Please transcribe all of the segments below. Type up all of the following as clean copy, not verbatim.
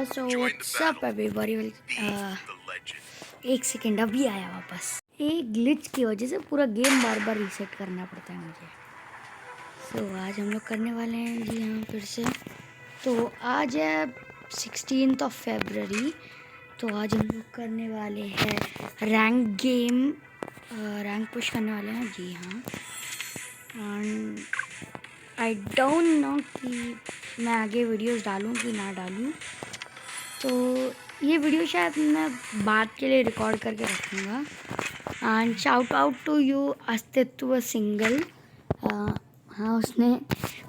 So what's up everybody. एक second, अभी आया वापस। एक ग्लिच की वजह से पूरा गेम बार बार रीसेट करना पड़ता है मुझे। सो आज हम लोग करने वाले हैं जी हाँ फिर से। तो आज है 16 फरवरी। तो आज हम लोग करने वाले हैं रैंक गेम, रैंक पुश करने वाले हैं जी हाँ। एंड आई डोंट नो कि मैं आगे वीडियोस डालूं कि ना डालूं। तो ये वीडियो शायद मैं बाद के लिए रिकॉर्ड करके रखूँगा। And shout out to you Astitva single. हाँ, उसने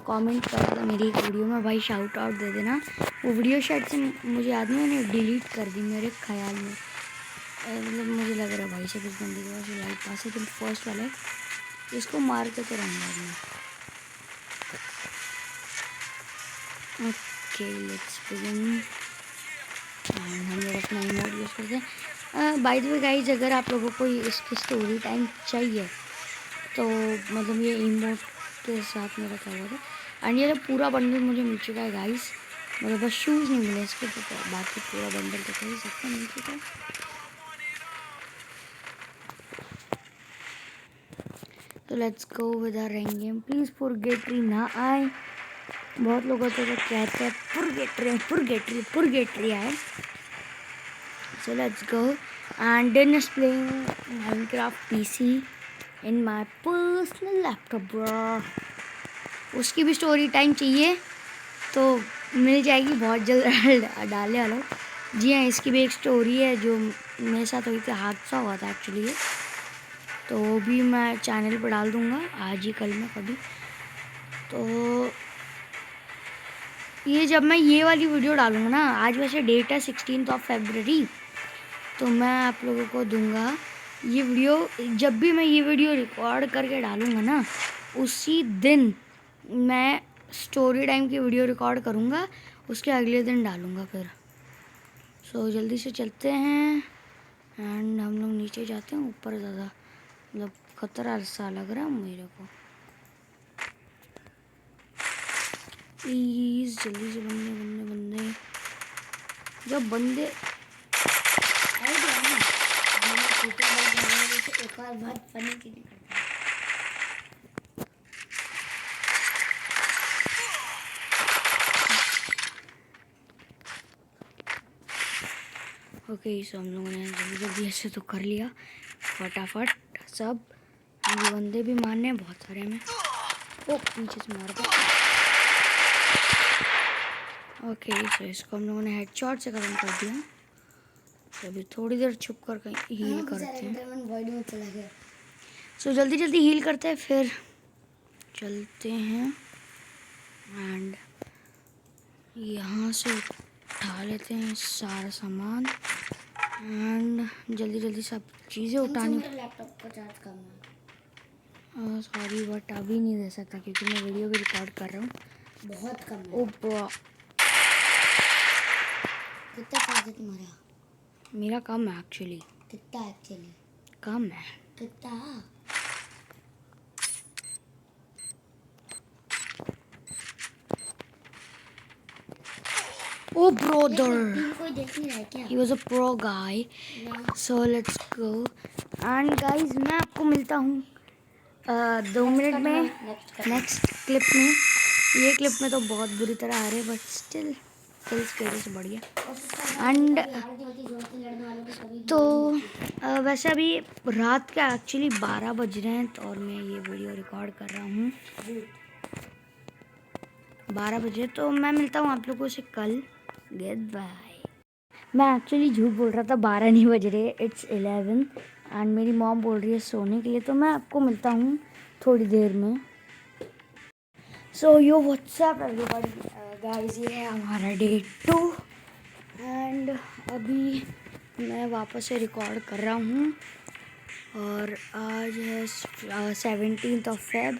कमेंट करा था मेरी एक वीडियो में, भाई शाउट आउट दे देना। वो वीडियो शायद से मुझे याद नहीं, मैंने डिलीट कर दी मेरे ख्याल में। मतलब मुझे लग रहा है भाई से कुछ बंदे के पास लाइट पास है। तो फर्स्ट वाला है, इसको मार के तो रहूँगा मैं। Okay let's begin. हम लोग अपना इमोट यूज़ करते हैं। बाय द वे गाइस, अगर आप लोगों को इसकी स्टोरी टाइम चाहिए तो मतलब ये इमोट के साथ मेरा क्या हुआ था। एंड ये पूरा बंडल मुझे मिल चुका है गाइस। मतलब बस शूज़ नहीं मिले इसके, तो बाकी पूरा बंडल तो कहीं सबका मिल चुका है। तो let's go with our rank game. Please purgatory ना आए। बहुत लोग होते हैं कहते हैं पुरगेटरी आए। So let's go. And then is playing Minecraft PC in my personal laptop, bro. उसकी भी स्टोरी टाइम चाहिए तो मिल जाएगी बहुत जल्द डालने वाला हूँ। जी हाँ, इसकी भी एक स्टोरी है जो मेरे साथ हुई थी, हादसा हुआ था एक्चुअली ये। तो वो भी मैं चैनल पर डाल दूँगा आज ही कल में कभी। तो ये जब मैं ये वाली वीडियो डालूँगा ना, आज वैसे डेट है 16 फरवरी, तो मैं आप लोगों को दूंगा ये वीडियो। जब भी मैं ये वीडियो रिकॉर्ड करके डालूँगा ना, उसी दिन मैं स्टोरी टाइम की वीडियो रिकॉर्ड करूँगा, उसके अगले दिन डालूँगा फिर। सो जल्दी से चलते हैं। एंड हम लोग नीचे जाते हैं, ऊपर ज़्यादा मतलब खतरा सा लग रहा है मेरे को। प्लीज़ जल्दी से बंदे बंदे बंदे, जब बंदे एक और बात फनी की ओके। सो हम लोगों ने जल्दी जल्दी ऐसे तो कर लिया फटाफट सब। ये बंदे भी मारने हैं बहुत सारे में। ओ पीछे से मार दो। ओके सो इसको हम लोगों ने हेडशॉट से खत्म कर दिया। तो अभी थोड़ी देर छुप कर कहीं हील करते हैं। सो जल्दी जल्दी हील करते हैं फिर चलते हैं। एंड यहाँ से उठा लेते हैं सारा सामान। एंड जल्दी जल्दी सब चीज़ें उठानी। लैपटॉप को चार्ज करना सॉरी बट अभी नहीं दे सकता क्योंकि मैं वीडियो भी रिकॉर्ड कर रहा हूँ। बहुत कम है। ओ कितना चार्ज है तुम्हारा? मेरा कम है एक्चुअली। कितना एक्चुअली? कम है। कितना? Oh brother, he was a pro guy. So let's go. And guys, मैं आपको मिलता हूँ 2 मिनट में नेक्स्ट क्लिप में। ये क्लिप में तो बहुत बुरी तरह आ रहे हैं बट स्टिल स्केल से बढ़िया। एंड तो वैसे अभी रात का एक्चुअली 12 बज रहे हैं तो और मैं ये वीडियो रिकॉर्ड कर रहा हूँ 12 बजे। तो मैं मिलता हूँ आप लोगों से कल। Good bye. मैं एक्चुअली झूठ बोल रहा था, 12 नहीं बज रहे, इट्स 11। एंड मेरी मॉम बोल रही है सोने के लिए, तो मैं आपको मिलता हूँ थोड़ी देर में। सो यो व्हाट्सअप एवरीबॉडी गाइस, ये है हमारा डे 2। एंड अभी मैं वापस से रिकॉर्ड कर रहा हूँ और आज है 17 फेब।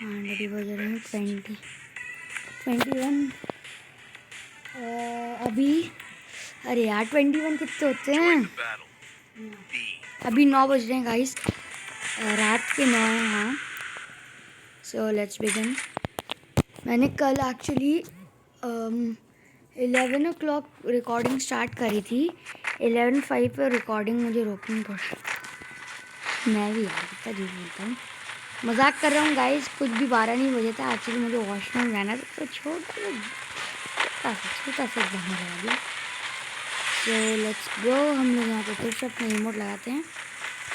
एंड अभी बज रहे हैं 21। अभी अरे यार 21 कितने होते हैं? अभी 9 बज रहे हैं गाइस, रात के 9 हैं। हाँ सो लेट्स बिगिन। मैंने कल एक्चुअली 11 o'clock रिकॉर्डिंग स्टार्ट करी थी, 11:05 पे रिकॉर्डिंग मुझे रोकनी पड़ी। मैं भी यार कितना झूठ बोलता हूँ, मजाक कर रहा हूँ गाइस। कुछ भी 12 नहीं बजे था, एक्चुअली मुझे वॉशरूम जाना था, तो छोटा सा एग्जाम लगा दिया। सो लेट्स गो, हम लोग यहाँ पे फिर से अपने इमोट लगाते हैं।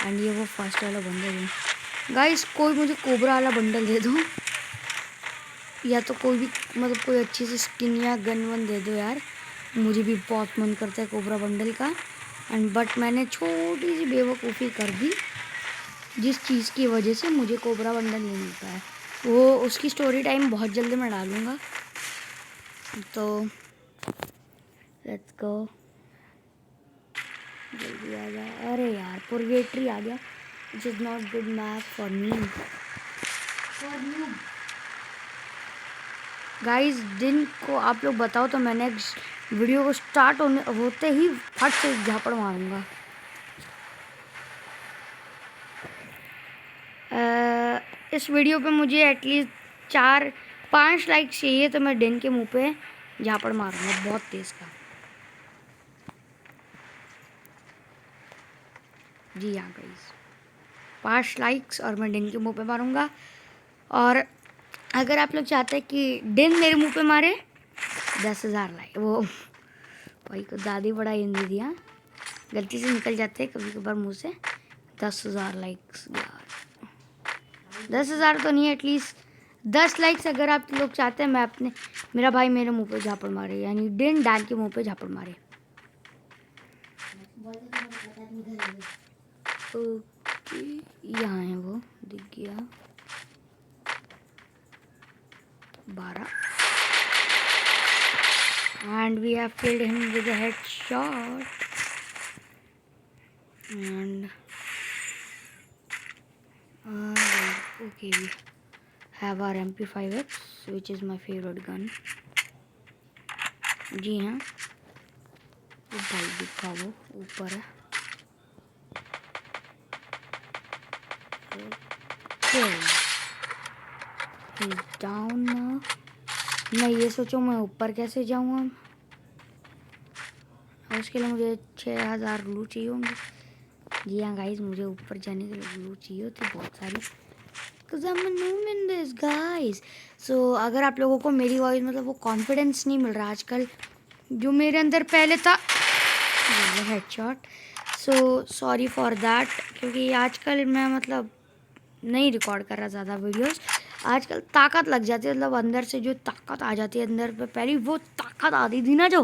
एंड ये वो फर्स्ट वाला बंडल है गाइस, कोई मुझे कोबरा वाला बंडल दे दो, या तो कोई भी मतलब कोई अच्छी सी स्किन या गन वन दे दो यार। मुझे भी बहुत मन करता है कोबरा बंडल का, एंड बट मैंने छोटी सी बेवकूफ़ी कर दी, जिस चीज़ की वजह से मुझे कोबरा बंडल नहीं मिल पाया। वो उसकी स्टोरी टाइम बहुत जल्दी मैं डालूँगा। तो लेट्स गो, जल्दी आ जा। अरे यार पुरगेटरी आ गया, which is not good map for me. Guys दिन को आप लोग बताओ तो मैंने वीडियो को स्टार्ट होते ही फट से झापड़ मारूंगा। इस वीडियो पे मुझे एटलीस्ट 4-5 लाइक चाहिए, तो मैं दिन के मुंह पे झापड़ मारूंगा बहुत तेज़ का। जी हाँ गाइस, 5 लाइक्स और मैं दिन के मुंह पे मारूंगा। और अगर आप लोग चाहते हैं कि दिन मेरे मुंह पे मारे, 10,000 लाइक। वो भाई को ज़्यादा बड़ा हिंदी दिया, गलती से निकल जाते हैं कभी कभार मुंह से। 10,000 लाइक्स यार, 10,000 तो नहीं, एटलीस्ट 10 लाइक्स अगर आप लोग चाहते हैं मैं मेरा भाई मेरे मुंह पे झापड़ मारे, यानी दिन डाल के मुंह पे झापड़ मारे। ओके, यहाँ है वो, दिख गया 12, and we have killed him with a headshot. And okay, we have our MP5X, which is my favorite gun. जी हाँ, वो भाई दिखा, वो ऊपर है। Down now. मैं ये सोचूं मैं ऊपर कैसे जाऊँ अब, उसके लिए मुझे 6,000 ग्लू चाहिए होंगे। जी हाँ गाइस, मुझे ऊपर जाने के लिए ग्लू चाहिए होती बहुत सारी, because I'm a noob in this guys. So अगर आप लोगों को मेरी वॉइस मतलब वो कॉन्फिडेंस नहीं मिल रहा आजकल जो मेरे अंदर पहले था, headshot, so sorry for that, क्योंकि आजकल मैं मतलब नहीं रिकॉर्ड कर रहा ज़्यादा वीडियोस। आजकल ताकत लग जाती है, मतलब अंदर से जो ताकत आ जाती है अंदर पे, पहले वो ताकत आती थी ना जो,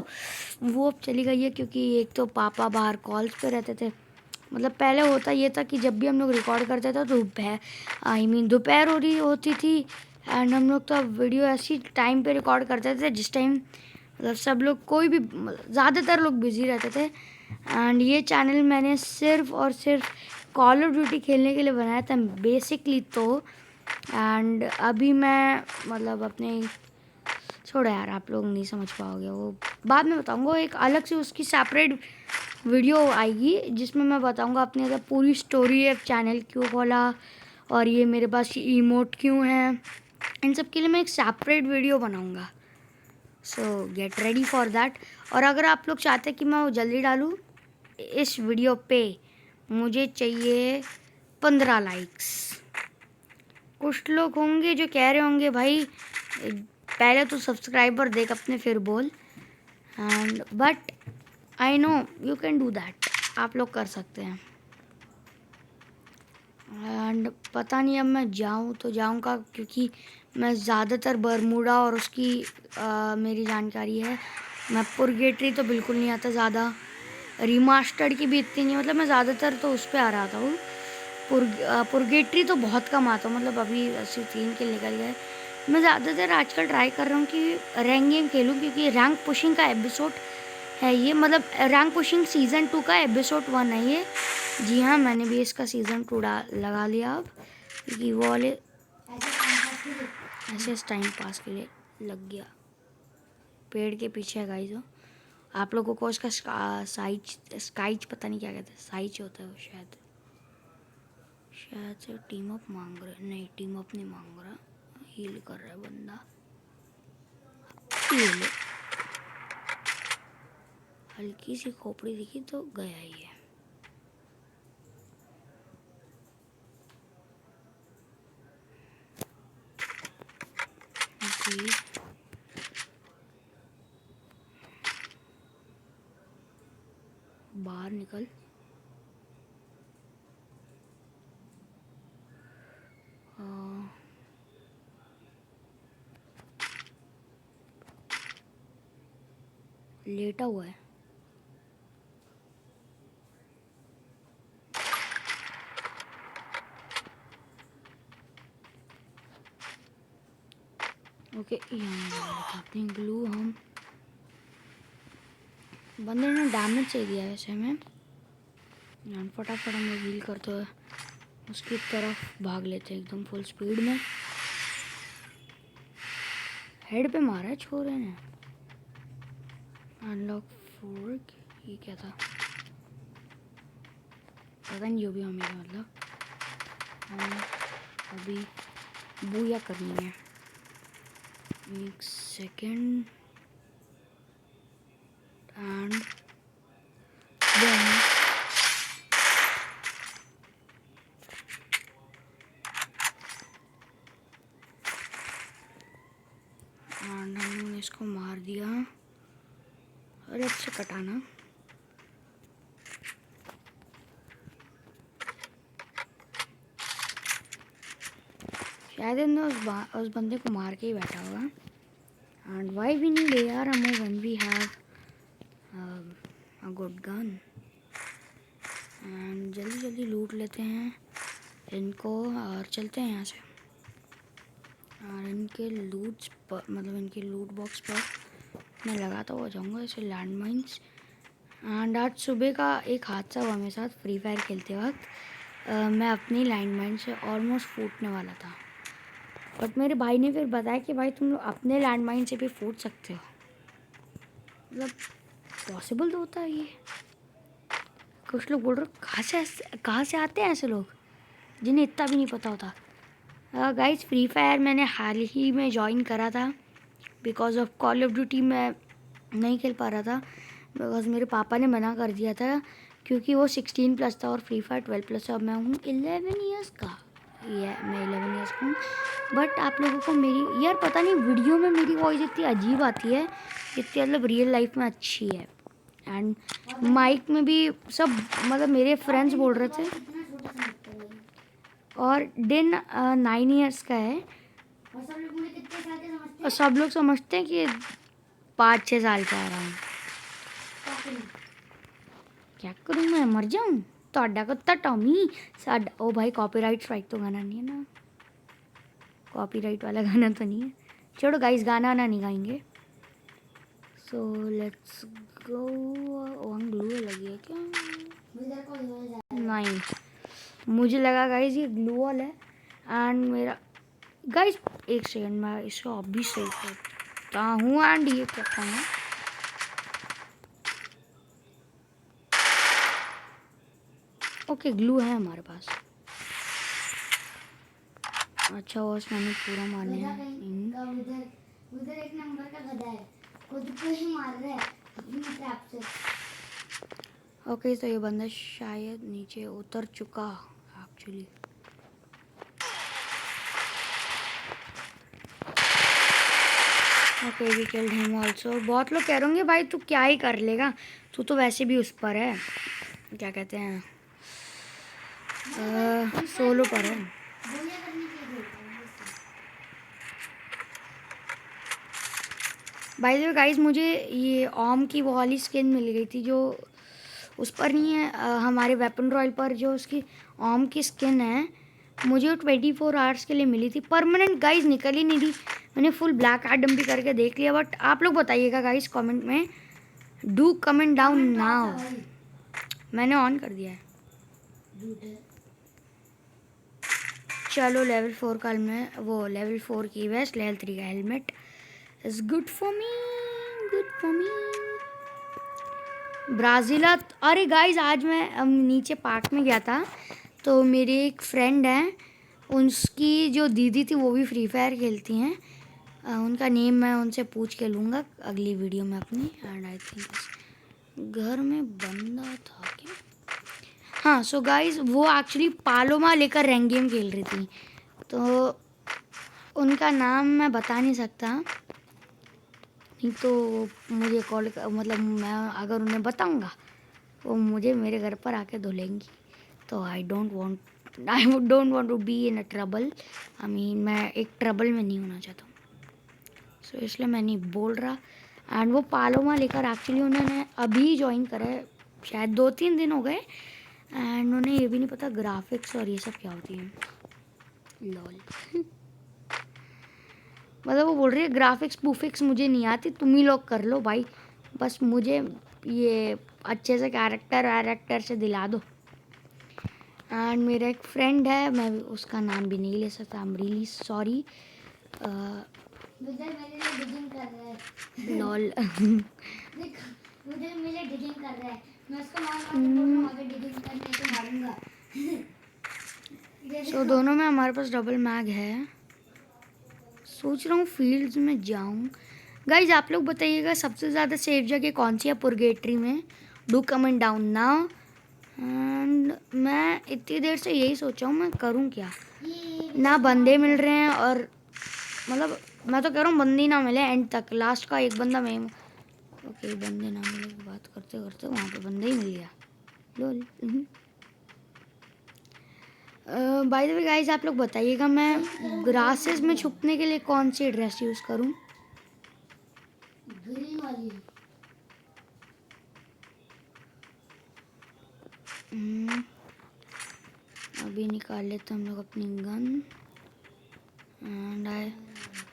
वो अब चली गई है, क्योंकि एक तो पापा बाहर कॉल्स पे रहते थे। मतलब पहले होता ये था कि जब भी हम लोग रिकॉर्ड करते थे तो दोपहर हो रही होती थी, एंड हम लोग तो वीडियो ऐसी टाइम पे रिकॉर्ड करते थे जिस टाइम मतलब सब लोग कोई भी ज़्यादातर लोग बिज़ी रहते थे। एंड ये चैनल मैंने सिर्फ और सिर्फ कॉल ऑफ ड्यूटी खेलने के लिए बनाया था बेसिकली तो। एंड अभी मैं मतलब अपने छोड़ो यार, आप लोग नहीं समझ पाओगे, वो बाद में बताऊंगा। एक अलग से उसकी सेपरेट वीडियो आएगी जिसमें मैं बताऊंगा अपनी मतलब पूरी स्टोरी है, चैनल क्यों खोला और ये मेरे पास इमोट क्यों है, इन सब के लिए मैं एक सेपरेट वीडियो बनाऊंगा। सो गेट रेडी फॉर दैट। और अगर आप लोग चाहते हैं कि मैं वो जल्दी डालूँ, इस वीडियो पे मुझे चाहिए 15 लाइक्स। कुछ लोग होंगे जो कह रहे होंगे भाई पहले तो सब्सक्राइबर देख अपने फिर बोल, and but I know you can do that, आप लोग कर सकते हैं। एंड पता नहीं अब मैं जाऊँ तो जाऊँगा, क्योंकि मैं ज़्यादातर बरमूडा और उसकी मेरी जानकारी है। मैं पुरगेटरी तो बिल्कुल नहीं आता ज़्यादा, रिमास्टर्ड की भी इतनी नहीं, मतलब मैं ज़्यादातर तो उस पर आ रहा था। पुरगेटरी तो बहुत कम आता हूँ, मतलब अभी 3 किल निकल गए। मैं ज़्यादातर आजकल ट्राई कर रहा हूँ कि रैंक गेम खेलूँ, क्योंकि रैंक पुशिंग का एपिसोड है ये, मतलब रैंक पुशिंग सीज़न 2 का एपिसोड 1 है ये। जी हाँ, मैंने भी इसका सीज़न 2 लगा लिया अब, क्योंकि वो वाले ऐसे टाइम पास के लिए लग गया। पेड़ के पीछे है गाइस, आप लोगों को उसका स्काइच पता नहीं क्या कहते हैं, साइच होता है वो शायद से टीम अप मांग रहा, नहीं टीम अप नहीं मांग रहा, हील कर रहा है बंदा। हील हल्की सी खोपड़ी दिखी तो गया ही है। ओके, बाहर निकल। लेटा हुआ है। ओके, यहाँ अपनी ग्लू हम बंदे ने डैमेज से दिया है वैसे हमें। फटाफट हम लोग हील करते हुए उसकी तरफ भाग लेते हैं एकदम फुल स्पीड में। हेड पे मारा है छोरे ने। अनलॉक 4, ये क्या था पता नहीं, जो भी हो मेरा मतलब हमें अभी बूया करनी है। एक सेकेंड एंड देन हमने इसको मार दिया। और अब से कटाना। शायद हमने उस बंदे को मार के ही बैठा होगा। And why we need AR ammo when we have a good gun। And जल्दी जल्दी लूट लेते हैं इनको और चलते हैं यहाँ से। और इनके लूट्स पर मतलब इनके लूट बॉक्स पर मैं लगाता हुआ जाऊँगा ऐसे लैंड माइन्स। एंड आज सुबह का एक हादसा हुआ मेरे साथ फ्री फायर खेलते वक्त। मैं अपनी लैंड माइन से ऑलमोस्ट फूटने वाला था, बट मेरे भाई ने फिर बताया कि भाई तुम लोग अपने लैंड माइन से भी फूट सकते हो। मतलब पॉसिबल तो होता है ये। कुछ लोग बोल रहे कहाँ से आते हैं ऐसे लोग जिन्हें इतना भी नहीं पता होता। गाइस फ्री फायर मैंने हाल ही में ज्वाइन करा था because of call of duty मैं नहीं खेल पा रहा था बिकॉज मेरे पापा ने मना कर दिया था क्योंकि वो 16+ था और फ्री फायर 12+ था। अब मैं हूँ 11 ईयर्स का। मैं 11 ईयर्स का हूँ। बट आप लोगों को मेरी यार पता नहीं वीडियो में मेरी वॉइस इतनी अजीब आती है, इतनी मतलब रियल लाइफ में अच्छी है। एंड माइक में भी सब मतलब मेरे फ्रेंड्स बोल रहे थे। और दिन 9 ईयर्स का है और सब लोग समझते हैं कि 5-6 साल का आ रहा हूँ। क्या करूँ मैं, मर जाऊँ ਤੁਹਾਡਾ ਕੁੱਤਾ टॉमी साडा। ओ भाई कॉपीराइट स्ट्राइक तो गाना नहीं है ना, कॉपीराइट वाला गाना तो नहीं है। छोड़ो गाइस, गाना आना नहीं गाएंगे। सो लेट्स गो। वहाँ ग्लू लगी है क्या? नहीं, मुझे लगा गाइस ये ग्लू वॉल है। एंड मेरा गाइस एक सेकंड मैं इसको अभी सही करता हूँ। एंड ये करता हूँ। ओके ग्लू है हमारे पास। अच्छा वो मैंने पूरा मारने हैं। उधर एक नंबर का गधा है, खुद को ही मार रहा है से। ओके तो ये बंदा शायद नीचे उतर चुका actually. Okay we killed him also. बहुत लोग कह रहे होंगे भाई तू क्या ही कर लेगा, तू तो वैसे भी उस पर है, क्या कहते हैं सोलो पर है। बाय द वे गाइस मुझे ये ओम की वो वाली स्किन मिल गई थी जो उस पर नहीं है, हमारे वेपन रॉयल पर जो उसकी ओम की स्किन है मुझे 24 आवर्स के लिए मिली थी। परमानेंट गाइस निकल ही नहीं थी। मैंने फुल ब्लैक एडम भी करके देख लिया। बट आप लोग बताइएगा गाइस कमेंट में, डू कमेंट डाउन नाउ। मैंने ऑन कर दिया है। चलो लेवल 4 का हेलमेट, वो लेवल 4 की वेस्ट, लेवल 3 का helmet is good for me, good for me. ब्राज़ीला। अरे गाइस आज मैं नीचे पार्क में गया था तो मेरी एक फ्रेंड है, उसकी जो दीदी थी वो भी फ्री फायर खेलती हैं। उनका नेम मैं उनसे पूछ के लूँगा अगली वीडियो में अपनी। एंड आई थिंक घर में बंदा था क्या? हाँ, सो गाइस वो एक्चुअली पालोमा लेकर रैंक गेम खेल रही थी, तो उनका नाम मैं बता नहीं सकता, नहीं तो मुझे कॉल मतलब मैं अगर उन्हें बताऊंगा वो मुझे मेरे घर पर आके धुलेंगी, तो I don't want to be in a trouble. I mean मैं एक ट्रबल में नहीं होना चाहता हूँ, सो इसलिए मैं नहीं बोल रहा। एंड वो पालोमा लेकर एक्चुअली उन्होंने अभी ज्वाइन करा है, शायद 2-3 दिन हो गए, एंड उन्हें ये भी नहीं पता ग्राफिक्स और ये सब क्या होती है। लॉल मतलब वो बोल रही है ग्राफिक्स पूफिक्स मुझे नहीं आती, तुम ही लोग कर लो भाई, बस मुझे ये अच्छे से कैरेक्टर से दिला दो। एंड मेरा एक फ्रेंड है, मैं उसका नाम भी नहीं ले सकता, आई एम रियली सॉरी। मुझे मेरे लिए डिगिंग कर रहा है। लॉल देख मुझे मेरे डिगिंग कर रहा है, मैं उसको मार के बोल रहा हूँ अगर डिगिंग करने तो मारूंगा। सो दोनों में हमारे पास डबल मैग है, सोच रहा हूँ फील्ड्स में जाऊँ। गाइज आप लोग बताइएगा सबसे ज़्यादा सेफ जगह कौन सी है पुरगेटरी में, do comment down now. And मैं इतनी देर से यही सोचा हूँ मैं करूँ क्या, ना बंदे मिल रहे हैं, और मतलब मैं तो कह रहा हूँ बंदे ही ना मिले एंड तक, लास्ट का एक बंदा मैं। ओके बंदे ना मिले की बात करते करते वहाँ पे बंदा ही मिल गया। लोल बाय द वे गाइस आप लोग बताइएगा मैं ग्रासेस में छुपने के लिए कौन सी ड्रेस यूज़ करूँ। ग्रीन वाली अभी निकाल लेते हम लोग अपनी गन, एंड आई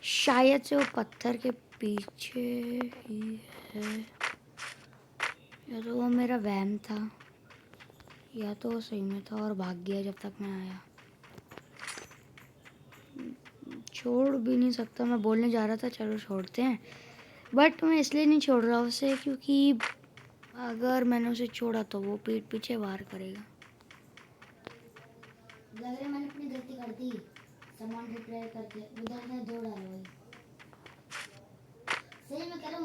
शायद से वो पत्थर के पीछे ही है, या तो वो मेरा वहम था या तो वो सही में था और भाग गया जब तक मैं आया। छोड़ भी नहीं सकता, मैं बोलने जा रहा था चलो छोड़ते हैं, बट मैं इसलिए नहीं छोड़ रहा उसे क्योंकि अगर मैंने उसे छोड़ा तो वो पीठ पीछे वार करेगा। लग रहा है मैंने अपनी गलती कर दी, सामान रिपेयर करके उधर मैं दो डाला वही सही में कह रहा हूँ,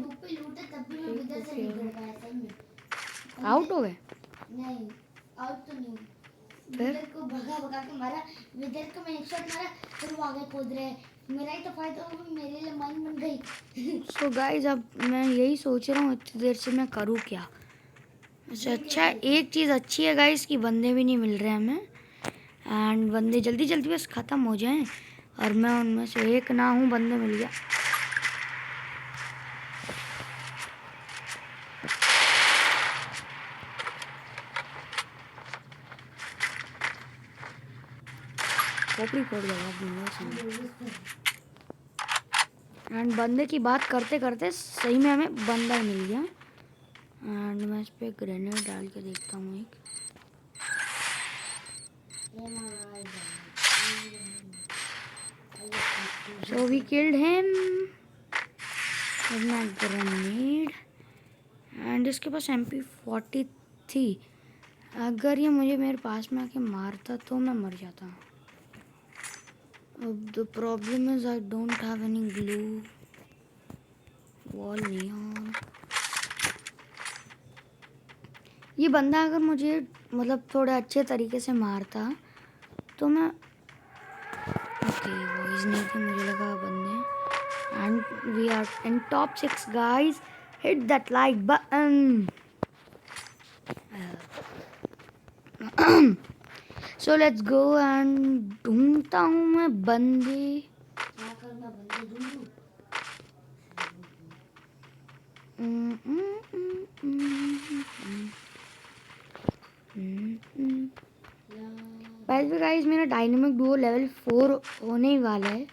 ऊपर लूटे तब भी मैं उधर से नहीं गिर पाया सही में। आउट हो गए? नहीं आउट तो नहीं, फिर विदर को भगा भगा के मारा, विदर को मैं एक शॉट मारा फिर वो आगे कूद रहे, मेरा ही तो फायदा हो, मेरे लिए माइन बन गई। सो गाइस अब मैं यही सोच रहा हूँ इतनी देर से मैं करूँ क्या। अच्छा अच्छा एक चीज़ अच्छी है गाइस कि बंदे भी नहीं मिल रहे हैं हमें, एंड बंदे जल्दी जल्दी बस ख़त्म हो जाएं, और मैं उनमें से एक ना हूँ, बंदे मिल गया। खोपड़ी फोड़ जाएगा। एंड बंदे की बात करते करते सही में हमें बंदा ही मिल गया, एंड मैं इस पर ग्रेनेड डाल के देखता हूँ एक। So we killed him with my grenade, and इसके पास MP40 थी, अगर ये मुझे मेरे पास में आके मारता तो मैं मर जाता। अब the problem is I don't have any glue wall neon. ये बंदा अगर मुझे मतलब थोड़े अच्छे तरीके से मारता तो मैं ओके वॉइस नहीं थी, मुझे लगा बंदे। And we are in top 6 guys, hit that like button. So let's go and ढूंढता हूँ मैं बंदे। क्या करना बंदे ढूंढूं? बाय द वे गाइस मेरा डायनेमिक डुओ लेवल 4 होने ही वाला है,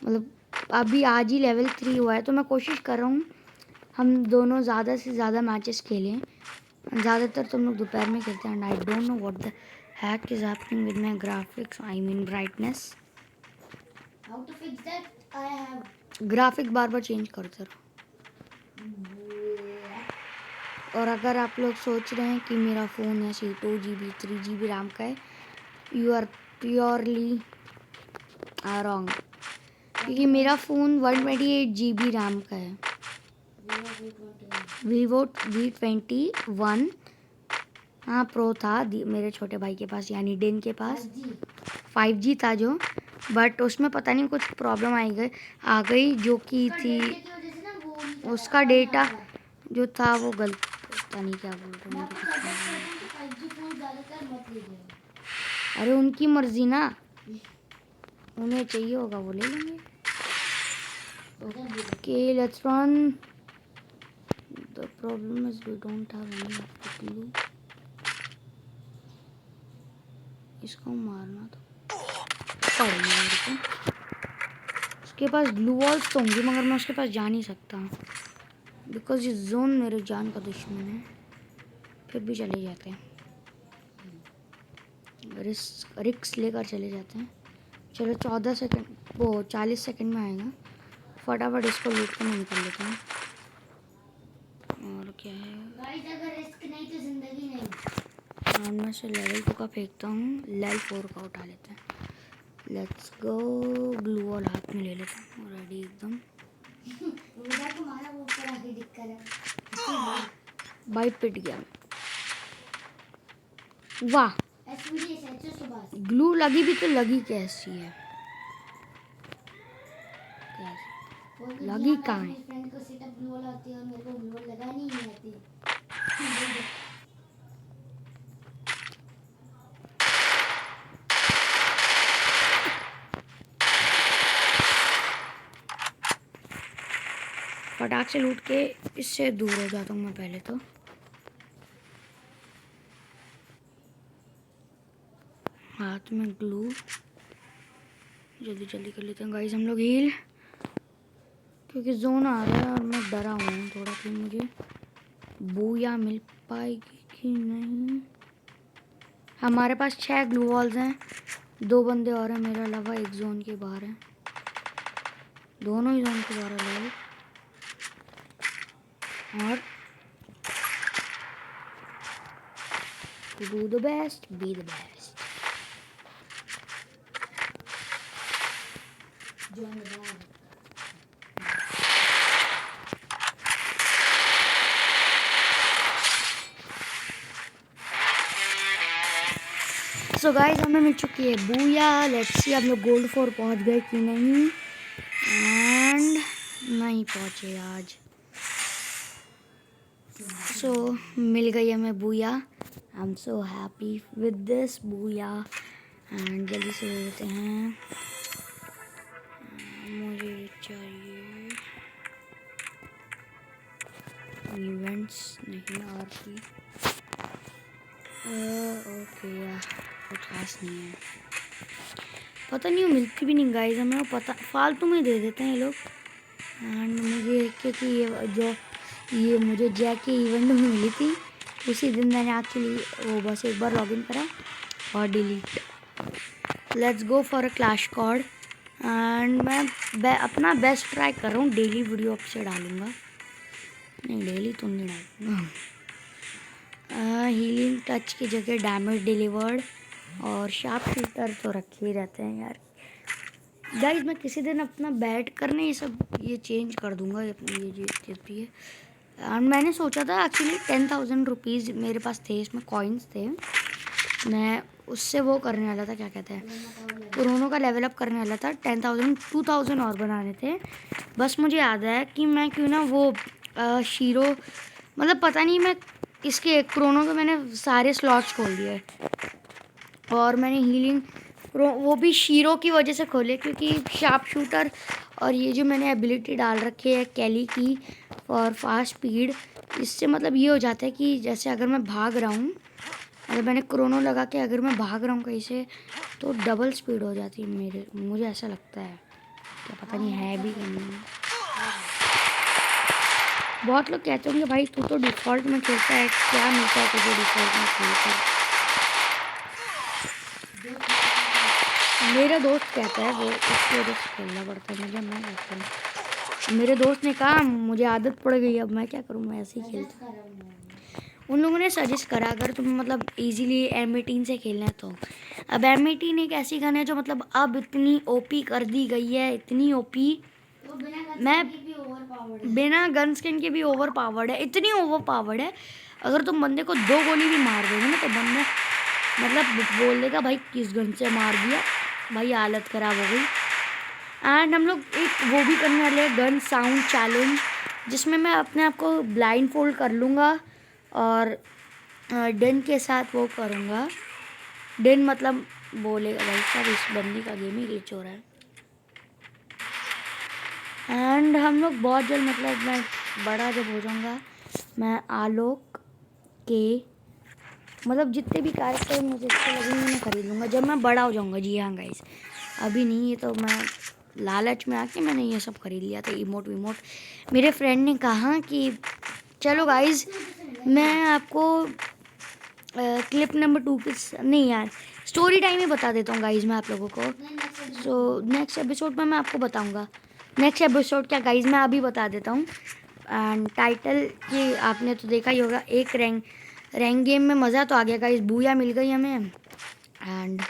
मतलब अभी आज ही लेवल 3 हुआ है, तो मैं कोशिश कर रहा हूँ हम दोनों ज़्यादा से ज़्यादा मैचेस खेलें। ज़्यादातर तुम लोग दोपहर में खेलते हैं, and I don't know what the heck is happening with my graphics, I mean brightness. How to fix that I have graphic बार बार चेंज करते रहो। और अगर आप लोग सोच रहे हैं कि मेरा फ़ोन ऐसे 2 GB 3 GB रैम का है, यू आर प्योरली रॉन्ग, क्योंकि मेरा फ़ोन 128 GB रैम का है। Vivo V21। हाँ प्रो था मेरे छोटे भाई के पास यानी डेन के पास। 5G था जो, बट उसमें पता नहीं कुछ प्रॉब्लम आ गई जो कि थी उसका डेटा जो था वो गलत, पता नहीं क्या बोल रहे हैं मुझे कुछ नहीं मालूम। अरे उनकी मर्जी ना, उन्हें चाहिए होगा वो ले लेंगे। Okay let's run. The problem is we don't have any clue. इसको मारना तो पड़ेगा मेरे को। उसके पास ग्लू वॉल्स तो होंगी मगर मैं उसके पास जा नहीं सकता बिकॉज ये जोन मेरे जान का दुश्मन है। फिर भी चले जाते हैं, रिक्स लेकर चले जाते हैं। चलो 14 सेकंड वो 40 सेकंड में आएगा। फटाफट इसको लूट कर मैं निकल लेता हूँ। और क्या है गाइस, अगर रिस्क नहीं तो जिंदगी नहीं। मैं से लेवल 2 का फेंकता हूँ, लेवल 4 का उठा लेते हैं। Let's go. ग्लू वॉल हाथ में ले लेता हूँ, रेडी एकदम। तुम्हारा वो ऊपर आके दिक्कत है। भाई पिट गया। वाह, ग्लू लगी भी तो लगी कैसी है? कैसी लगी कहाँ है? फ्रेंड को सेटअप ग्लू वाला आती है और मेरे को ग्लू वाला लगानी नहीं आती। फटाक से लूट के इससे दूर हो जाता हूँ मैं पहले तो। हाथ में ग्लू, जल्दी जल्दी कर लेते हैं गाइस हम लोग हील, क्योंकि जोन आ रहा है और मैं डरा हुआ हूँ थोड़ा कि मुझे बूया मिल पाएगी कि नहीं। हमारे पास 6 ग्लू वॉल्स हैं, 2 बंदे और हैं मेरे अलावा, एक जोन के बाहर है, दोनों ही जोन के बाहर है। और do the best, be the best. Join the band. So guys हमें मिल चुकी है बूया। लेट्स सी हम लोग गोल्ड 4 पहुंच गए कि नहीं। एंड नहीं पहुंचे आज। सो मिल गई हमें booyah. I am so happy with this booyah. And जल्दी से ले लेते हैं। मुझे चाहिए इवेंट्स नहीं और की। ओके कुछ खास नहीं है, पता नहीं वो मिलती भी नहीं गाइस हमें, वो पता फालतू में दे देते हैं ये लोग। एंड मुझे क्योंकि ये मुझे जैक के इवेंट में मिली थी, उसी दिन मैंने एक्चुअली वो बस एक बार लॉगिन करा और delete. Let's go for a clash squad. And मैं अपना बेस्ट ट्राई कर रहा हूँ, डेली वीडियो अब से डालूँगा। नहीं डेली तो नहीं डालूँगा। हीलिंग टच की जगह डैमेज डिलीवर्ड और शार्प शूटर तो रखे ही रहते हैं यार। गाइस मैं किसी दिन अपना बैट करने ये चेंज कर दूंगा अपनी ये भी है। एंड मैंने सोचा था एक्चुअली 10,000 रुपीज़ मेरे पास थे, इसमें कॉइन्स थे, मैं उससे वो करने वाला था, क्या कहते हैं, कोरोना का लेवल अप करने वाला था। 10,000 2,000 और बनाने थे। बस मुझे याद है कि मैं क्यों ना वो शीरो मतलब पता नहीं मैं इसके क्रोनो के मैंने सारे स्लॉट्स खोल दिए और मैंने हीलिंग वो भी शीरो की वजह से खोले, क्योंकि शार्प शूटर और ये जो मैंने एबिलिटी डाल रखी है कैली की और फास्ट स्पीड, इससे मतलब ये हो जाता है कि जैसे अगर मैं भाग रहा हूँ, अगर मैंने क्रोनो लगा के अगर मैं भाग रहा हूँ कहीं से तो डबल स्पीड हो जाती है मुझे ऐसा लगता है, क्या पता नहीं है भी कि नहीं। बहुत लोग कहते होंगे भाई तू तो डिफ़ॉल्ट में खेलता है, क्या मिलता है तुझे डिफ़ॉल्ट में खेलकर। मेरा दोस्त कहता है वो उसकी वजह से खेलना पड़ता है मुझे, मैं कहता हूँ मेरे दोस्त ने कहा मुझे आदत पड़ गई, अब मैं क्या करूँ, मैं ऐसे ही खेलता हूँ। उन लोगों ने सजेस्ट करा अगर तुम्हें मतलब इजीली M18 से खेलना है तो। अब M18 एक ऐसी गन है जो मतलब अब इतनी ओपी कर दी गई है, इतनी ओपी। बिना गन स्किन के भी ओवर पावर्ड है, इतनी ओवर पावर्ड है अगर तुम बंदे को 2 गोली भी मार दोगे ना तो बंदा मतलब बोल देगा भाई किस गन से मार दिया, भाई हालत ख़राब हो गई। एंड हम लोग एक वो भी करने वाले हैं गन साउंड चैलेंज, जिसमें मैं अपने आप को ब्लाइंड फोल्ड कर लूँगा और डेन के साथ वो करूँगा। डेन मतलब बोलेगा भाई साहब इस बंदी का गेम ही ग्लिच हो रहा है। एंड हम लोग बहुत जल्द मतलब मैं बड़ा जब हो जाऊँगा मैं आलोक के मतलब जितने भी कैरेक्टर मुझे अच्छे लगेंगे मैं खरीद लूँगा जब मैं बड़ा हो जाऊँगा। जी हाँ गाइस, अभी नहीं, ये तो मैं लालच में आके मैंने ये सब खरीद लिया था, इमोट विमोट। मेरे फ्रेंड ने कहा कि चलो गाइस मैं आपको क्लिप नंबर 2 की नहीं यार स्टोरी टाइम ही बता देता हूँ गाइस मैं आप लोगों को। सो नेक्स्ट एपिसोड में मैं आपको बताऊँगा। नेक्स्ट एपिसोड क्या गाइस मैं अभी बता देता हूँ। एंड टाइटल की आपने तो देखा ही होगा, एक रैंक गेम में मज़ा तो आ गया गाइस, बूया मिल गई हमें। एंड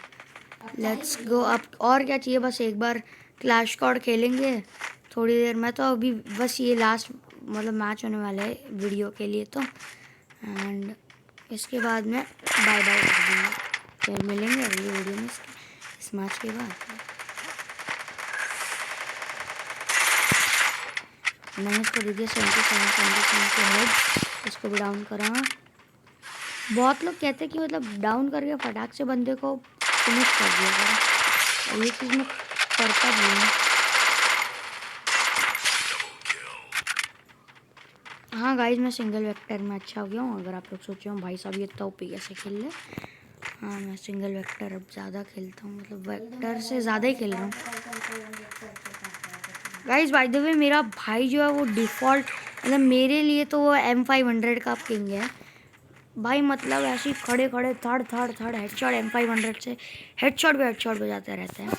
लेट्स गो, अब और क्या चाहिए, बस एक बार क्लैश स्क्वाड खेलेंगे थोड़ी देर में। तो अभी बस ये लास्ट मतलब मैच होने वाला है वीडियो के लिए तो। एंड इसके बाद में बाय बाय कर दूँगा, फिर मिलेंगे अगली वीडियो में इस मैच के बाद। मैंने इसको दे दिया 77 के हेड, इसको भी डाउन करा। बहुत लोग कहते हैं कि मतलब डाउन करके फटाक से बंदे को फिनिश कर दिया करो, और ये चीज़ मैं करता भी हूँ। हाँ गाइस मैं सिंगल वेक्टर में अच्छा हो गया हूँ। अगर आप लोग सोचे हो भाई साहब ये इतना ओपी कैसे खेल ले, हाँ मैं सिंगल वेक्टर अब ज़्यादा खेलता हूँ, मतलब वेक्टर से ज़्यादा ही खेल रहा हूँ गाइस। बाय द वे मेरा भाई जो है वो डिफ़ॉल्ट मतलब मेरे लिए तो वो M500 का किंग है भाई, मतलब ऐसे ही खड़े खड़े थड़ हेडशॉट M500 से हेडशॉट बजाते रहते हैं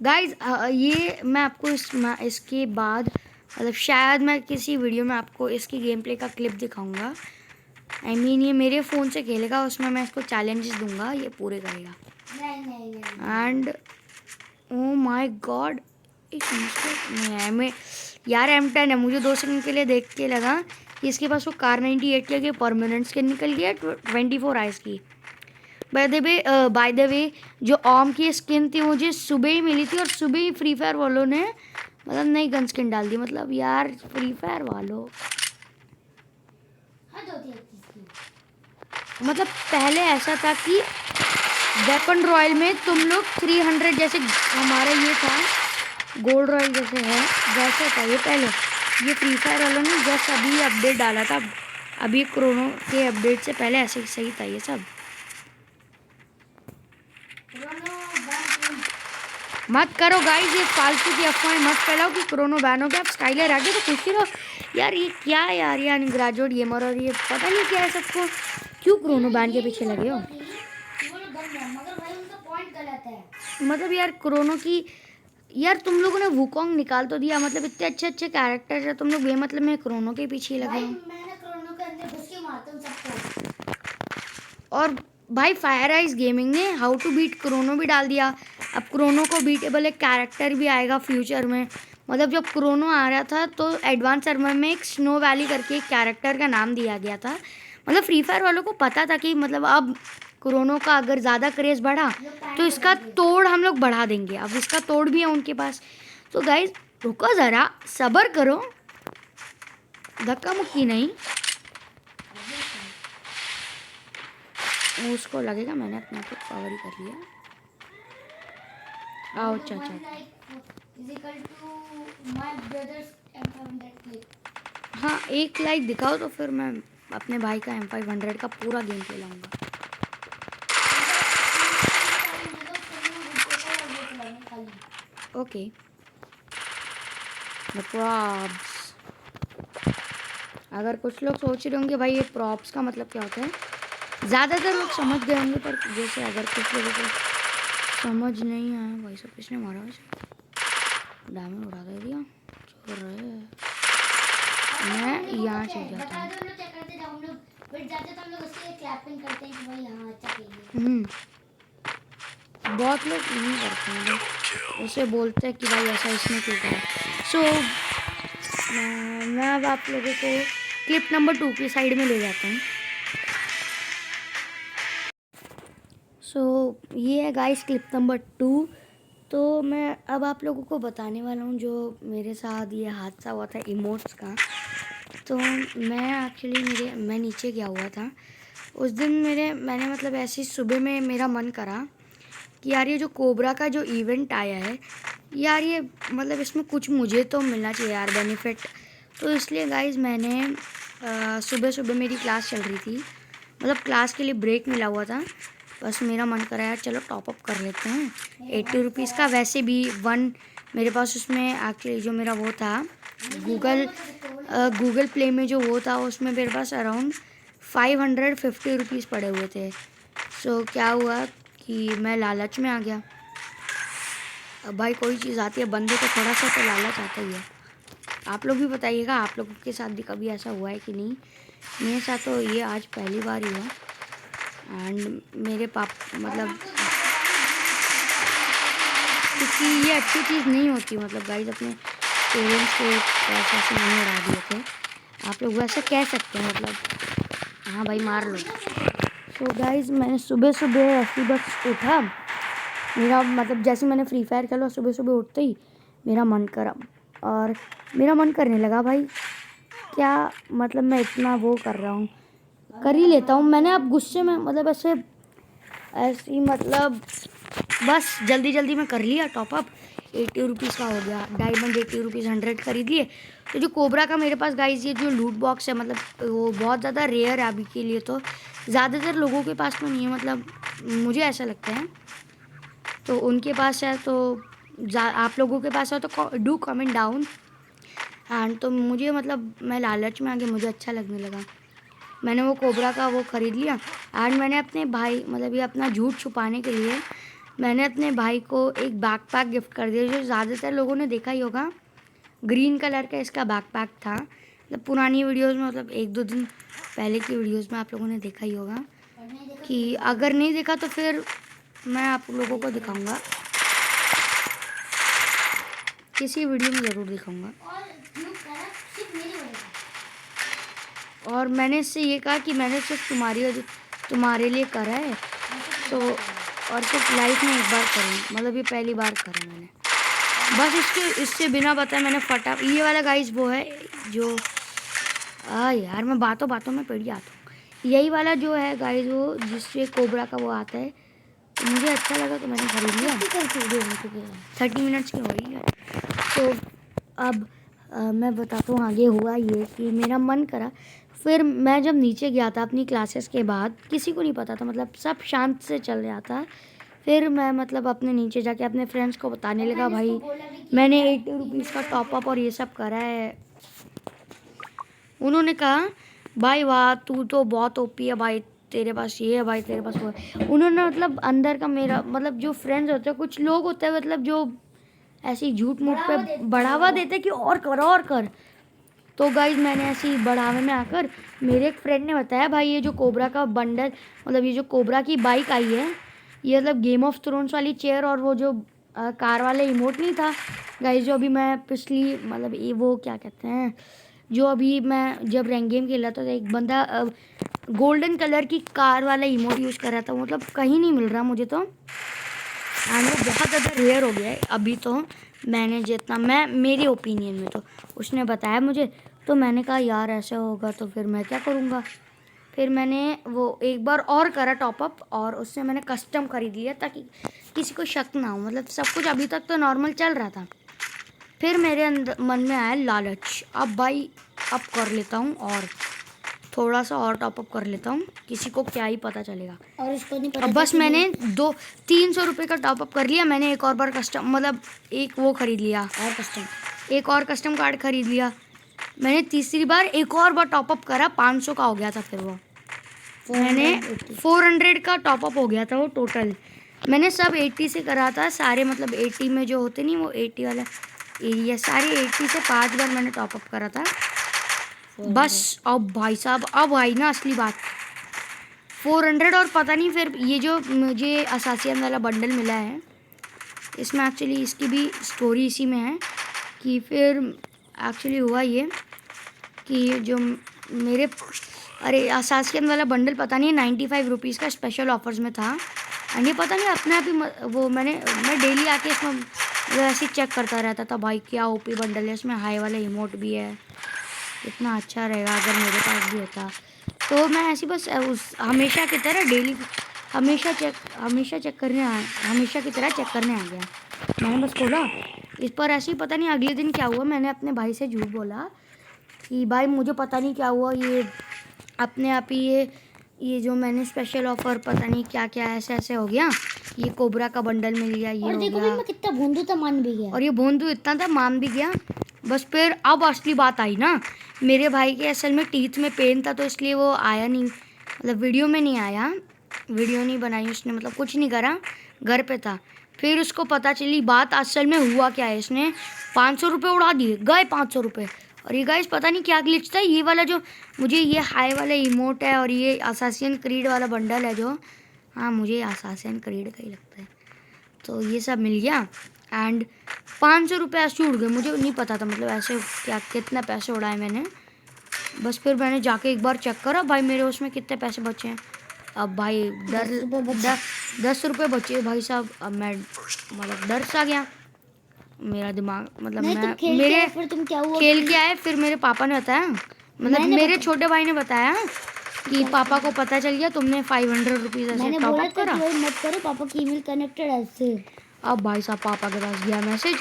गाइस। ये मैं आपको इसके बाद मतलब शायद मैं किसी वीडियो में आपको इसकी गेम प्ले का क्लिप दिखाऊंगा। I mean, ये मेरे फ़ोन से खेलेगा, उसमें मैं इसको चैलेंजेस दूंगा, ये पूरे करेगा। एंड ओ माय गॉड मैं यार M10 है, मुझे 2 सेकंड के लिए देख के लगा कि इसके पास वो कार 98 के परमानेंट स्किन निकल गया 24 आइज की। बाय द वे जो ऑम की स्किन थी मुझे सुबह ही मिली थी और सुबह ही फ्री फायर वालों ने मतलब नई गन स्किन डाल दी। मतलब यार फ्री फायर वालों मतलब पहले ऐसा था कि वेपन रॉयल में तुम लोग 300 जैसे हमारा ये था गोल्ड रॉयल जैसे है वैसा था ये पहले। ये फ्री फायर वालों ने जस्ट अभी अपडेट डाला था, अभी क्रोनो के अपडेट से पहले ऐसे ही सही था ये सब। मत करो गाइस ये फालतू की अफवाहें मत फैलाओ कि क्रोनो बैन हो गया, आप स्काइलर आ गए तो खुशी रहो यार। ये क्या है यार, ये अनग्रेजुएट गेमर और ये पता नहीं क्या है सबको, क्यों क्रोनो बैन के पीछे लगे हो। मतलब यार क्रोनो की यार तुम लोगों ने वुकोंग निकाल तो दिया, मतलब इतने अच्छे अच्छे कैरेक्टर है, तुम लोग बेमतलब में क्रोनो के पीछे ही लगे हो। और भाई फायर आइज गेमिंग ने हाउ टू बीट क्रोनो भी डाल दिया। अब क्रोनो को बीटेबल एक कैरेक्टर भी आएगा फ्यूचर में। मतलब जब क्रोनो आ रहा था तो एडवांस सर्वर में एक स्नो वैली करके एक कैरेक्टर का नाम दिया गया था। मतलब फ्री फायर वालों को पता था कि मतलब अब क्रोनो का अगर ज़्यादा क्रेज़ बढ़ा तो इसका तोड़ हम लोग बढ़ा देंगे। अब इसका तोड़ भी है उनके पास। तो गाइज रुको ज़रा, सब्र करो, धक्का मुक्की नहीं। उसको लगेगा मैंने अपने आप को कवर ही कर लिया। आओ चाचा, हाँ 1 लाइक दिखाओ तो फिर मैं अपने भाई का M500 का पूरा गेम खेलाऊंगा। ओके प्रॉप्स, अगर कुछ लोग सोच रहे होंगे भाई ये प्रॉप्स का मतलब क्या होता है, ज़्यादातर लोग समझ गए होंगे, पर जैसे अगर कुछ लोगों को समझ नहीं आया भाई साहब किसने मारा वैसे, डायमंड उड़ा दे दिया, छोड़ रहे हैं। मैं यहाँ चल जाता हूँ। बहुत लोग नहीं करते हैं, मतलब उसे बोलते हैं कि भाई ऐसा इसने क्यों करा। सो मैं अब आप लोगों को क्लिप नंबर 2 की साइड में ले जाता हूँ। सो ये है गाइस क्लिप नंबर 2। तो मैं अब आप लोगों को बताने वाला हूँ जो मेरे साथ ये हादसा हुआ था इमोट्स का। तो मैं नीचे गया हुआ था उस दिन। मैंने मतलब ऐसे ही सुबह में मेरा मन करा कि यार ये जो कोबरा का जो इवेंट आया है यार, ये मतलब इसमें कुछ मुझे तो मिलना चाहिए यार बेनिफिट। तो इसलिए गाइज मैंने सुबह सुबह मेरी क्लास चल रही थी, मतलब क्लास के लिए ब्रेक मिला हुआ था। बस मेरा मन करा यार चलो टॉपअप कर लेते हैं 80 रुपीज़ का। वैसे भी मेरे पास उसमें एक्चुअली जो मेरा वो था गूगल प्ले में जो वो था उसमें मेरे पास अराउंड 550 रुपीज़ पड़े हुए थे। सो क्या हुआ कि मैं लालच में आ गया। अब भाई कोई चीज़ आती है बंदे को थोड़ा सा तो लालच आता ही है। आप लोग भी बताइएगा आप लोगों के साथ भी कभी ऐसा हुआ है कि नहीं। मेरे साथ तो ये आज पहली बार ही हुआ। एंड मेरे मतलब क्योंकि ये अच्छी चीज़ नहीं होती, मतलब गाइस अपने पेरेंट्स को पैसे ऐसे नहीं उड़ा दिए थे। आप लोग वैसे कह सकते हैं, मतलब हाँ भाई मार लो। तो गाइस मैंने सुबह सुबह ऐसी बस उठा, मेरा मतलब जैसे मैंने फ्री फायर खेला सुबह सुबह उठते ही मेरा मन करा और मेरा मन करने लगा भाई क्या मतलब मैं इतना वो कर रहा हूँ, कर ही लेता हूँ। मैंने अब गुस्से में मतलब ऐसी मतलब बस जल्दी जल्दी में कर लिया टॉपअप। 80 रुपीज़ का हो गया डायमंड, 80 रुपीज़ 100 खरीद लिए। तो जो कोबरा का मेरे पास गाइस ये जो लूट बॉक्स है मतलब वो बहुत ज़्यादा रेयर है अभी के लिए, तो ज़्यादातर लोगों के पास तो नहीं है, मतलब मुझे ऐसा लगता है। तो उनके पास है तो आप लोगों के पास है तो डू कमेंट डाउन। एंड तो मुझे मतलब मैं लालच में आके मुझे अच्छा लगने लगा, मैंने वो कोबरा का वो ख़रीद लिया। एंड मैंने अपने भाई मतलब ये अपना झूठ छुपाने के लिए मैंने अपने भाई को एक बैकपैक गिफ्ट कर दिया, जो ज़्यादातर लोगों ने देखा ही होगा। ग्रीन कलर का इसका बैकपैक था, मतलब पुरानी वीडियोस में मतलब 1-2 दिन पहले की वीडियोस में आप लोगों ने देखा ही होगा। कि अगर नहीं देखा तो फिर मैं आप लोगों को दिखाऊंगा, किसी वीडियो में ज़रूर दिखाऊंगा। और मैंने इससे ये कहा कि मैंने सिर्फ तुम्हारे लिए करा है, तो और सिर्फ लाइफ में एक बार करूँ, मतलब ये पहली बार करा मैंने। बस इससे बिना बताए मैंने फटा ये वाला गाइस वो है जो यार मैं बातों बातों में पड़ जाता हूँ। यही वाला जो है गाइस वो जिससे कोबरा का वो आता है, तो मुझे अच्छा लगा तो मैंने खरीद लिया। 30 मिनट्स की हो रही है। तो अब मैं बताता हूँ आगे हुआ ये कि मेरा मन करा। फिर मैं जब नीचे गया था अपनी क्लासेस के बाद, किसी को नहीं पता था, मतलब सब शांत से चल रहा था। फिर मैं मतलब अपने नीचे जाके अपने फ्रेंड्स को बताने लगा भाई मैंने 80 रुपीज़ का टॉपअप और ये सब करा है। उन्होंने कहा भाई वाह तू तो बहुत ओपी है भाई, तेरे पास ये है भाई, तेरे पास वो है। उन्होंने मतलब अंदर का मेरा मतलब जो फ्रेंड्स होते हैं कुछ लोग होते हैं मतलब जो ऐसे ही झूठ मूठ पे बढ़ावा देते कि और कर और कर। तो गाइज मैंने ऐसे ही बढ़ावे में आकर मेरे एक फ्रेंड ने बताया भाई ये जो कोबरा का बंडल मतलब ये जो कोबरा की बाइक आई है ये मतलब गेम ऑफ थ्रोन्स वाली चेयर और वो जो कार वाले इमोट नहीं था गाइज, जो अभी मैं पिछली मतलब ये वो क्या कहते हैं जो अभी मैं जब रैंक गेम खेला था तो एक बंदा गोल्डन कलर की कार वाला इमोट यूज़ कर रहा था, मतलब कहीं नहीं मिल रहा मुझे तो। एंड वो बहुत ज़्यादा रेयर हो गया है अभी तो। मैंने जितना मेरे ओपिनियन में तो उसने बताया मुझे, तो मैंने कहा यार ऐसा होगा तो फिर मैं क्या करूँगा। फिर मैंने वो एक बार और करा टॉपअप और उससे मैंने कस्टम खरीद लिया ताकि किसी को शक ना हो, मतलब सब कुछ अभी तक तो नॉर्मल चल रहा था। फिर मेरे अंदर मन में आया लालच, अब भाई अब कर लेता हूँ और थोड़ा सा और टॉपअप कर लेता हूँ, किसी को क्या ही पता चलेगा। और इसको नहीं पता अब बस मैंने 300 रुपये का टॉपअप कर लिया। मैंने एक और बार कस्टम मतलब एक वो खरीद लिया और कस्टम एक और कस्टम कार्ड खरीद लिया। मैंने तीसरी बार एक और बार टॉपअप करा, 500 का हो गया था। फिर वो मैंने 400 का टॉपअप हो गया था वो टोटल। मैंने सब 80 से करा था सारे, मतलब 80 में जो होते नहीं वो 80 वाला एरिया सारे 80 से 5 बार मैंने टॉपअप करा था बस। अब भाई साहब अब आई ना असली बात, 400 और पता नहीं फिर ये जो मुझे असासियन वाला बंडल मिला है इसमें एक्चुअली इसकी भी स्टोरी इसी में है कि फिर एक्चुअली हुआ ये कि जो मेरे असासियन वाला बंडल पता नहीं 95 रुपीज़ का स्पेशल ऑफर्स में था। एंड ये पता नहीं अपने आप ही वो मैं डेली आके इसमें वैसे ही चेक करता रहता था भाई क्या ओपी बंडल है, इसमें हाई वाला इमोट भी है, इतना अच्छा रहेगा अगर मेरे पास भी होता। तो मैं ऐसी बस उस हमेशा की तरह डेली हमेशा की तरह चेक करने आ गया। मैंने बस खोला इस पर ऐसे ही पता नहीं अगले दिन क्या हुआ, मैंने अपने भाई से झूठ बोला कि भाई मुझे पता नहीं क्या हुआ, ये अपने आप ही ये जो मैंने स्पेशल ऑफर पता नहीं क्या क्या ऐसे हो गया, ये कोबरा का बंडल मिल गया, ये और हो देखो गया। भाई मैं कितना भोंदू था, मान भी गया। और ये भोंदू इतना था मान भी गया। बस फिर अब असली बात आई ना, मेरे भाई के असल में टीथ में पेन था तो इसलिए वो आया नहीं, मतलब वीडियो में नहीं आया, वीडियो नहीं बनाई उसने, मतलब कुछ नहीं करा, घर पे था। फिर उसको पता चली बात असल में हुआ क्या है, इसने 500 रुपये उड़ा दिए, गए 500 रुपये। और ये गाइस पता नहीं क्या ग्लिच था, ये वाला जो मुझे ये हाई वाला इमोट है और ये असासियन क्रीड वाला बंडल है जो, हाँ मुझे असासियन क्रीड का ही लगता है, तो ये सब मिल गया। एंड 500 रुपये ऐसे उड़ गए, मुझे नहीं पता था मतलब ऐसे क्या कितना पैसे उड़ाए मैंने। बस फिर मैंने जाके एक बार चेक करा भाई मेरे उसमें कितने पैसे बचे हैं। अब भाई 10 रुपये बचे भाई साहब। अब मैं मतलब डर सा गया मेरा दिमाग, मतलब नहीं, मैं तुम खेल के आए, फिर तुम क्या हुआ खेल के आए, फिर मेरे पापा ने बताया, मतलब मेरे छोटे भाई ने बताया कि पापा को पता चल गया तुमने 500 रुपीज़ ऐसे टॉप अप करा। मत करो, पापा की ईमेल कनेक्टेड है इससे। अब भाई साहब पापा के पास गया मैसेज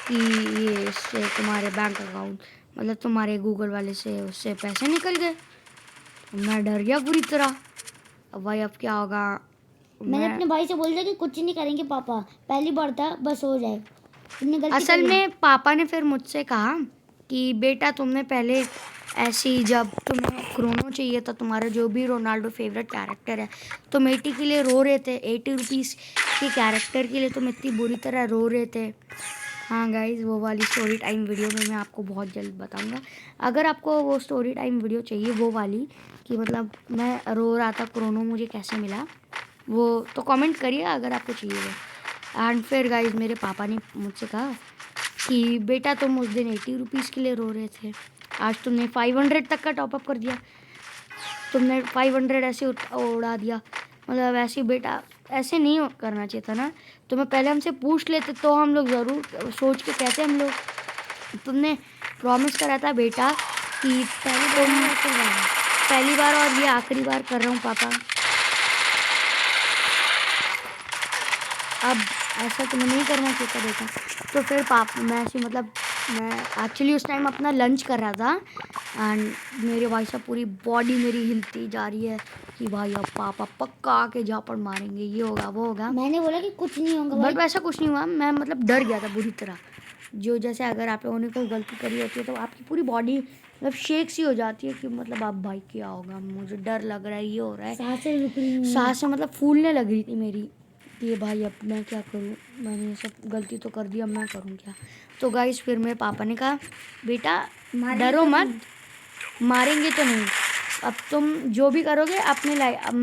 कि ये इससे तुम्हारे बैंक अकाउंट मतलब तुम्हारे गूगल वाले से उससे पैसे निकल गए। मैं डर गया पूरी तरह। अब भाई अब क्या होगा। मैंने अपने भाई से बोल दिया कि कुछ नहीं करेंगे पापा, पहली बार था बस हो जाए, तुमने गलती असल में पापा ने फिर मुझसे कहा कि बेटा तुमने पहले ऐसी जब तुम्हें क्रोनो चाहिए था, तुम्हारा जो भी रोनाल्डो फेवरेट कैरेक्टर है, तुम 80 के लिए रो रहे थे, 80 रुपीज़ के कैरेक्टर के लिए तुम इतनी बुरी तरह रो रहे थे। हाँ गाइज़ वो वाली स्टोरी टाइम वीडियो में मैं आपको बहुत जल्द बताऊंगा। अगर आपको वो स्टोरी टाइम वीडियो चाहिए वो वाली कि मतलब मैं रो रहा था क्रोनो मुझे कैसे मिला, वो तो कमेंट करिए अगर आपको चाहिए वो। एंड फिर गाइज़ मेरे पापा ने मुझसे कहा कि बेटा तुम उस दिन 80 रुपीज़ के लिए रो रहे थे, आज तुमने 500 तक का टॉपअप कर दिया, तुमने 500 ऐसे उड़ा दिया, मतलब ऐसे बेटा ऐसे नहीं करना चाहिए था ना, तुम्हें पहले हमसे पूछ लेते तो हम लोग ज़रूर सोच के कहते हम लोग। तुमने प्रॉमिस करा था बेटा कि पहली बार और ये आखिरी बार कर रहा हूँ पापा, अब ऐसा तुम्हें नहीं करना चाहिए था बेटा। तो फिर मैं ऐसे मतलब मैं एक्चुअली उस टाइम अपना लंच कर रहा था एंड मेरे भाई साहब पूरी बॉडी मेरी हिलती जा रही है कि भाई अब पापा पक्का आके झापड़ मारेंगे, ये होगा वो होगा। मैंने बोला कि कुछ नहीं होगा बट वैसा कुछ नहीं हुआ, मैं मतलब डर गया था बुरी तरह। जो जैसे अगर आप लोगों ने कोई गलती करी होती है तो आपकी पूरी बॉडी मतलब शेक सी हो जाती है कि मतलब आप भाई क्या होगा, मुझे डर लग रहा है, ये हो रहा है, सांसें मतलब फूलने लग रही थी मेरी, ये भाई अब मैं क्या करूँ, मैंने ये सब गलती तो कर दी, अब मैं करूँ क्या। तो गाइस फिर मेरे पापा ने कहा बेटा डरो मत, मारेंगे तो नहीं, अब तुम जो भी करोगे अपने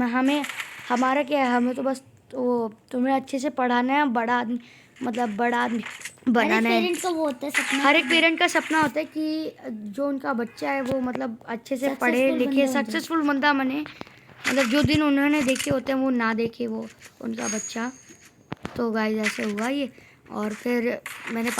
हमें हमारा क्या है, हमें तो बस वो तुम्हें अच्छे से पढ़ाना है, बड़ा आदमी मतलब बड़ा आदमी बनाना है। हर एक पेरेंट का सपना होता है कि जो उनका बच्चा है वो मतलब अच्छे से पढ़े लिखे सक्सेसफुल बंदा बने, मतलब जो दिन उन्होंने देखे होते हैं वो ना देखे वो उनका बच्चा। तो गाइस ऐसे हुआ ये। और फिर मैंने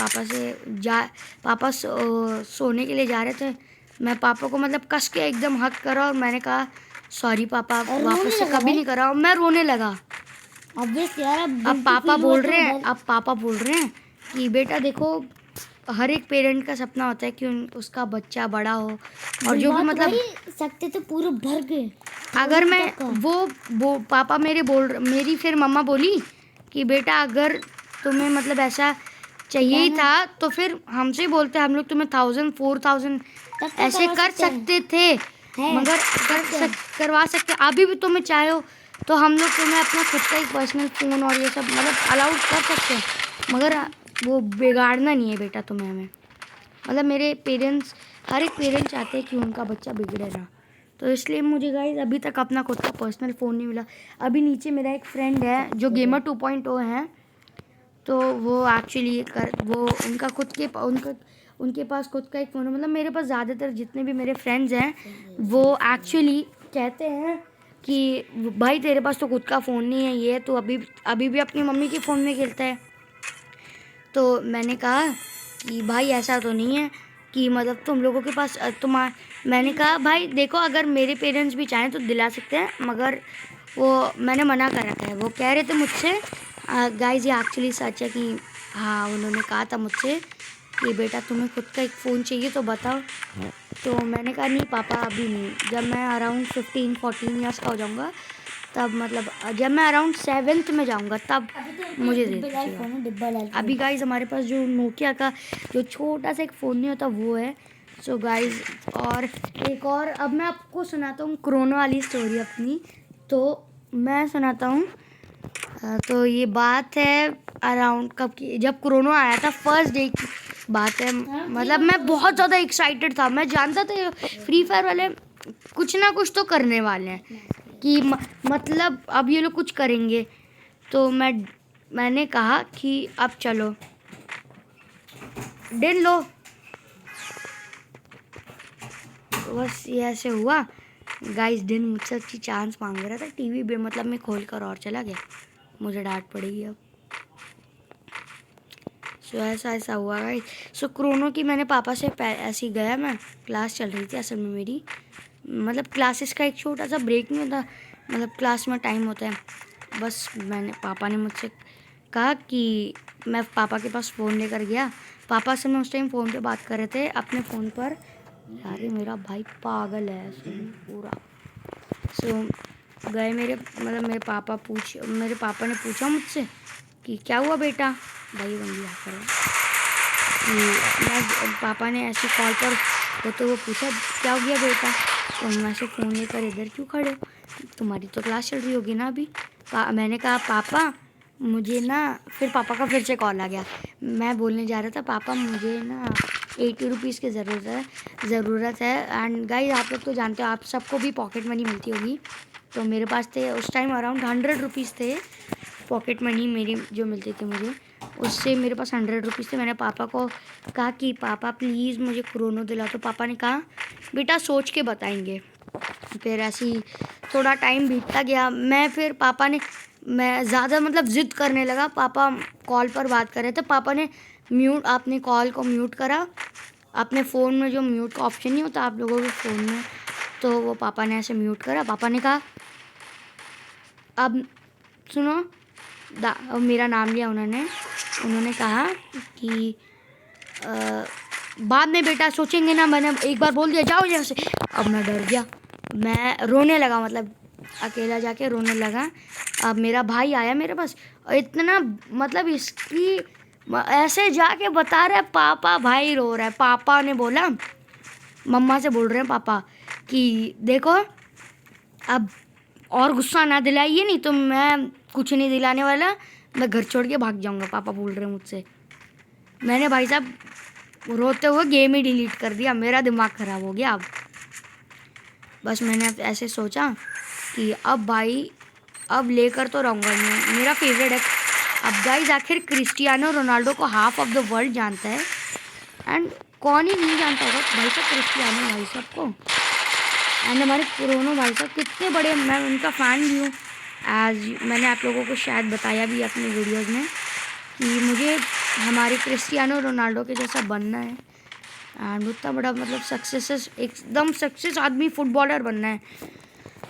पापा सोने के लिए जा रहे थे, मैं पापा को मतलब कस के एकदम हक करा और मैंने कहा सॉरी पापा, वापस से कभी नहीं करा। मैं रोने लगा। अब पापा बोल रहे हैं कि बेटा देखो हर एक पेरेंट का सपना होता है कि उसका बच्चा बड़ा हो और जो भी मतलब सकते तो पूरे भर गए। अगर मैं वो पापा मेरी फिर मम्मा बोली कि बेटा अगर तुम्हें मतलब ऐसा चाहिए ही था तो फिर हमसे बोलते, हम लोग तुम्हें 1000 4000 ऐसे कर सकते थे, मगर करवा सकते अभी भी तुम्हें चाहे हो तो हम लोग तुम्हें अपना खुद का एक पर्सनल फ़ोन और ये सब मतलब अलाउड कर सकते हैं, मगर वो बिगाड़ना नहीं है बेटा तुम्हें हमें। मतलब मेरे पेरेंट्स हर एक पेरेंट चाहते हैं कि उनका बच्चा बिगड़े ना, तो इसलिए मुझे गाइस अभी तक अपना खुद का पर्सनल फ़ोन नहीं मिला। अभी नीचे मेरा एक फ्रेंड है जो गेमर 2.0 है, तो वो एक्चुअली वो उनके पास खुद का एक फ़ोन है। मतलब मेरे पास ज़्यादातर जितने भी मेरे फ्रेंड्स हैं वो एक्चुअली कहते हैं कि भाई तेरे पास तो खुद का फ़ोन नहीं है, ये तो अभी भी अपनी मम्मी के फ़ोन में खेलता है। तो मैंने कहा कि भाई ऐसा तो नहीं है कि मतलब तुम लोगों के पास मैंने कहा भाई देखो, अगर मेरे पेरेंट्स भी चाहें तो दिला सकते हैं, मगर वो मैंने मना कर रखा है। वो कह रहे थे मुझसे, गाइस ये एक्चुअली सच है कि हाँ, उन्होंने कहा था मुझसे कि बेटा तुम्हें खुद का एक फ़ोन चाहिए तो बताओ। तो मैंने कहा नहीं पापा अभी नहीं, जब मैं अराउंड 15-14 ईयर्स का हो जाऊँगा तब, मतलब जब मैं अराउंड 7th में जाऊँगा तब मुझे दे दीजिएगा। अभी गाइस हमारे पास जो नोकिया का जो छोटा सा एक फ़ोन नहीं होता वो है। सो गाइस, और एक और अब मैं आपको सुनाता हूँ कोरोना वाली स्टोरी अपनी। तो मैं सुनाता हूँ। तो ये बात है अराउंड कब की, जब कोरोना आया था फर्स्ट डे की बात है। मतलब मैं बहुत ज़्यादा एक्साइटेड था, मैं जानता था फ्री फायर वाले कुछ ना कुछ तो करने वाले हैं कि मतलब अब ये लोग कुछ करेंगे। तो मैंने कहा कि अब चलो डिन लो। तो बस ये ऐसे हुआ गाइस। दिन मुझसे अच्छी चांस मांग रहा था टीवी पे, मतलब मैं खोल कर और चला गया, मुझे डांट पड़ेगी अब। सो ऐसा हुआ गाइस। सो कोरोना की मैंने पापा से ऐसे ही गया, मैं क्लास चल रही थी असल में मेरी, मतलब क्लासेस का एक छोटा सा ब्रेक नहीं होता, मतलब क्लास में टाइम होता है। बस पापा ने मुझसे कहा कि मैं पापा के पास फ़ोन लेकर गया। पापा से मैं उस टाइम फ़ोन पे बात कर रहे थे अपने फ़ोन पर। यार मेरा भाई पागल है पूरा। सो गए मेरे पापा ने पूछा मुझसे कि क्या हुआ बेटा, भाई बंदी आकर कि पापा ने ऐसे कॉल पर होते हुए पूछा क्या हो गया बेटा, तुम ऐसे फ़ोन लेकर इधर क्यों खड़े हो, तुम्हारी तो क्लास चल रही होगी ना अभी। मैंने कहा पापा मुझे ना, फिर पापा का फिर से कॉल आ गया। मैं बोलने जा रहा था पापा मुझे ना 80 रुपीज़ की ज़रूरत है। एंड गाइस आप लोग तो जानते हो, आप सबको भी पॉकेट मनी मिलती होगी, तो मेरे पास थे उस टाइम अराउंड 100 रुपीज़ थे पॉकेट मनी मेरी जो मिलती थी मुझे, उससे मेरे पास 100 रुपीज़ थे। मैंने पापा को कहा कि पापा प्लीज़ मुझे क्रोनो दिला। तो पापा ने कहा बेटा सोच के बताएंगे। फिर ऐसे ही थोड़ा टाइम बीतता गया। मैं ज़्यादा मतलब ज़िद करने लगा। पापा कॉल पर बात कर रहे थे, पापा ने अपने कॉल को म्यूट करा। अपने फ़ोन में जो म्यूट का ऑप्शन नहीं होता आप लोगों के फ़ोन में, तो वो पापा ने ऐसे म्यूट करा। पापा ने कहा अब सुनो, मेरा नाम लिया उन्होंने कहा कि बाद में बेटा सोचेंगे ना, मैंने एक बार बोल दिया जाओ यहाँ से। अब मैं डर गया, मैं रोने लगा, मतलब अकेला जाके रोने लगा। अब मेरा भाई आया मेरे पास, और इतना मतलब इसकी ऐसे जाके बता रहा है पापा भाई रो रहा है। पापा ने बोला, मम्मा से बोल रहे हैं पापा कि देखो अब और गुस्सा ना दिलाइए, नहीं तो मैं कुछ नहीं दिलाने वाला, मैं घर छोड़ के भाग जाऊंगा, पापा बोल रहे हैं मुझसे। मैंने भाई साहब रोते हुए गेम ही डिलीट कर दिया, मेरा दिमाग ख़राब हो गया। अब बस मैंने ऐसे सोचा कि अब लेकर तो रहूँगा मैं, मेरा फेवरेट है। अब गाइस आखिर क्रिस्टियानो रोनाल्डो को हाफ ऑफ द वर्ल्ड जानता है, एंड कौन ही नहीं जानता होगा भाई साहब क्रिस्टियानो भाई साहब को। एंड हमारे कोरोना भाई साहब कितने बड़े, मैं उनका फ़ैन भी हूँ। मैंने आप लोगों को शायद बताया भी अपने वीडियोस में कि मुझे हमारे क्रिस्टियानो रोनाल्डो के जैसा बनना है, एंड उतना बड़ा मतलब एकदम सक्सेस आदमी फुटबॉलर बनना है।